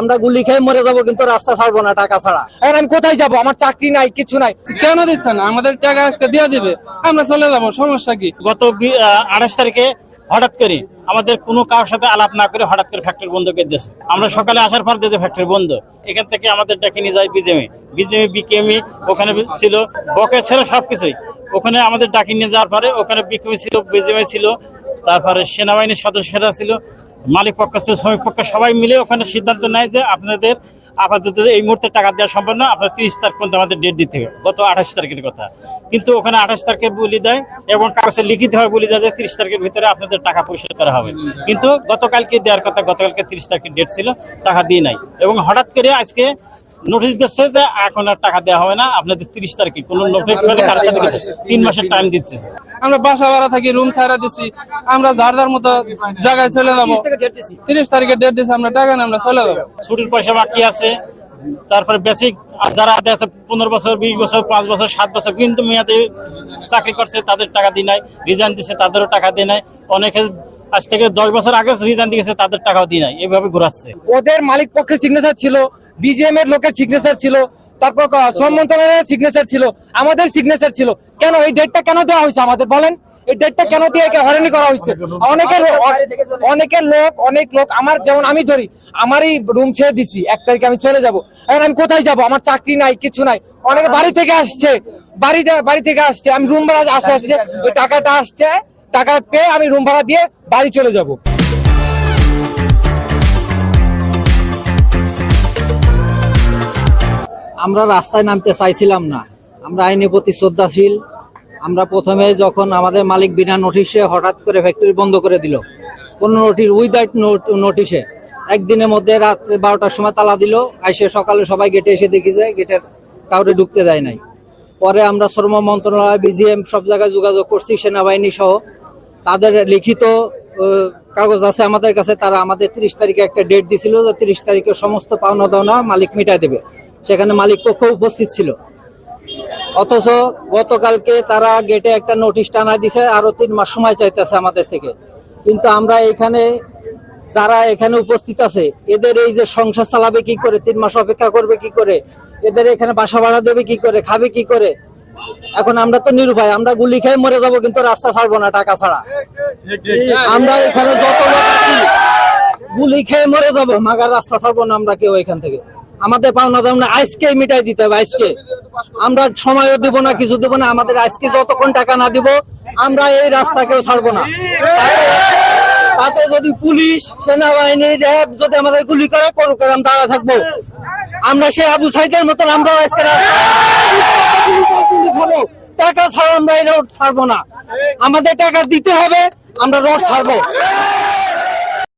আমরা গুলি খেয়ে মরে যাবো, কিন্তু রাস্তা ছাড়বো না টাকা ছাড়া। এখন আমি কোথায় যাবো? আমার চাকরি নাই, কিছু নাই। কেন দিচ্ছে না? আমাদের টাকা আজকে দিয়ে দিবে, আমরা চলে যাবো, সমস্যা কি? গত 28 তারিখে হঠাৎ করে আমাদের কোনো কারোর সাথে আলাপ না করে হঠাৎ করে ফ্যাক্টরি বন্ধ করে দিয়েছে। আমরা সকালে আসার পর দিয়েছে ফ্যাক্টরি বন্ধ। এখান থেকে আমাদের ডেকে নিয়ে যায় বিজেমি বিকেএমই ওখানে ছিল, বকে ছিল সবকিছুই। ওখানে আমাদের ডাকি নিয়ে যাওয়ার পরে ওখানে বিকেএমই ছিল, বিজেমি ছিল, তারপরে সেনাবাহিনীর সদস্যরা ছিল, মালিক পক্ষ ছিল, শ্রমিক পক্ষ, সবাই মিলে ওখানে সিদ্ধান্ত নেয় যে আপনাদের আপাতত এই মুহূর্তে টাকা দেওয়া সম্ভব না, আপনার 30 তারিখ পর্যন্ত আমাদের ডেট দিতে হবে। গত 28 তারিখের কথা, কিন্তু ওখানে 28 তারিখে বলে দেয় এবং কাগজে লিখিত হয় বলে দেয় যে 30 তারিখের ভিতরে আপনাদের টাকা পরিশোধ করা হবে। কিন্তু গতকালকে দেওয়ার কথা, গতকালকে 30 তারিখের ডেট ছিল, টাকা দিয়ে নাই। এবং হঠাৎ করে আজকে নোটিশ দিচ্ছে যে এখন আর টাকা দেওয়া হবে না, আপনাদের 30 তারিখে কোনো নোটিশ 3 মাসের টাইম দিচ্ছে। আমরা বাসা ভাড়া থাকি, রুম ছাড়া দিচ্ছি, আমরা যার যার মতো জায়গায় চলে যাবো। 30 তারিখে ডেট দিচ্ছে, আমরা টাকা না, আমরা চলে যাবো। ছুটির পয়সা বাকি আছে, তারপরে বেসিক যারা আছে 15 বছর, 20 বছর, 5 বছর, 7 বছর কিন্তু মেয়াদে চাকরি করছে, তাদের টাকা দিয়ে নাই। রিজাইন দিচ্ছে, তাদেরও টাকা দিয়ে নাই। অনেকে আজ থেকে 10 বছর আগে রিজাইন দিয়েছে, তাদের টাকাও দিয়ে নাই। এইভাবে ঘুরাচ্ছে। ওদের মালিক পক্ষের সিগনেচার ছিল, বিজিএম এর লোকের সিগনেচার ছিল, তারপর শ্রম মন্ত্রণালয়ের সিগনেচার ছিল, আমাদের সিগনেচার ছিল। কেন এই ডেটটা কেন দেওয়া হয়েছে আমাদের বলেন? এই ডেটটা কেন দিয়ে হয়রানি করা হয়েছে? অনেক লোক আমার, যেমন আমি ধরি, আমারই রুম ছেড়ে দিছি, 1 তারিখে আমি চলে যাব। এখন আমি কোথায় যাব? আমার চাকরি নাই, কিছু নাই। অনেকে বাড়ি থেকে আসছে, বাড়ি থেকে আসছে, আমি রুম ভাড়া আসছে, ওই টাকাটা আসছে, টাকা পেয়ে আমি রুম ভাড়া দিয়ে বাড়ি চলে যাব। আমরা রাস্তায় নামতে চাইছিলাম না, আমরা আইনের প্রতি শ্রদ্ধাশীল। আমরা প্রথমে যখন আমাদের মালিক বিনা নোটিশে হঠাৎ করে ফ্যাক্টরি বন্ধ করে দিল, কোনো নোটিশ উইদাউট নোটিশে, একদিনের মধ্যে রাত্রে 12টার সময় তালা দিল, আইসে সকালে সবাই গেটে এসে দেখি যায় গেটে কাউরে ঢুকতে দেয় নাই। পরে আমরা শ্রম মন্ত্রণালয়, বিজিএম সব জায়গায় যোগাযোগ করছি, সেনাবাহিনী সহ। তাদের লিখিত কাগজ আছে আমাদের কাছে, তারা আমাদের 30 তারিখে একটা ডেট দিছিল যে 30 তারিখে সমস্ত পাওনা দাওনা মালিক মিটাই দেবে। সেখানে মালিক পক্ষ উপস্থিত ছিল। অথচ গতকালকে তারা গেটে একটা নোটিশ টানা দিছে, আরো 3 মাস সময় চাইতেছে আমাদের থেকে। কিন্তু আমরা এখানে যারা এখানে উপস্থিত আছে, এদের এই যে সংসার চালাবে কি করে, 3 মাস অপেক্ষা করবে কি করে, এদের এখানে বাসা ভাড়া দেবে কি করে, খাবে কি করে? এখন আমরা তো নিরুপায়, আমরা গুলি খেয়ে মরে যাবো, কিন্তু রাস্তা ছাড়বো না টাকা ছাড়া। আমরা এখানে যত লোক আছি গুলি খেয়ে মরে যাবো, মাগার রাস্তা ছাড়বো না আমরা কেউ এখান থেকে। আমাদের পাওনা দাম না আজকে মিটাই দিতে হবে, আজকে। আমরা সময়ও দিব না, কিছু দিব না। আমাদের আজকে যতক্ষণ টাকা না দিব, আমরা এই রাস্তা কেউ ছাড়বো না। তাতে যদি পুলিশ, সেনাবাহিনী, র্যাব যদি আমাদের গুলি করে, করুক, আমরা দাঁড়া থাকবো। আমরা সে আবু সাইদের মতন আমরাও আজকে খাবো। টাকা ছাড়া আমরা এই রোড ছাড়বো না। আমাদের টাকা দিতে হবে, আমরা রোড ছাড়বো।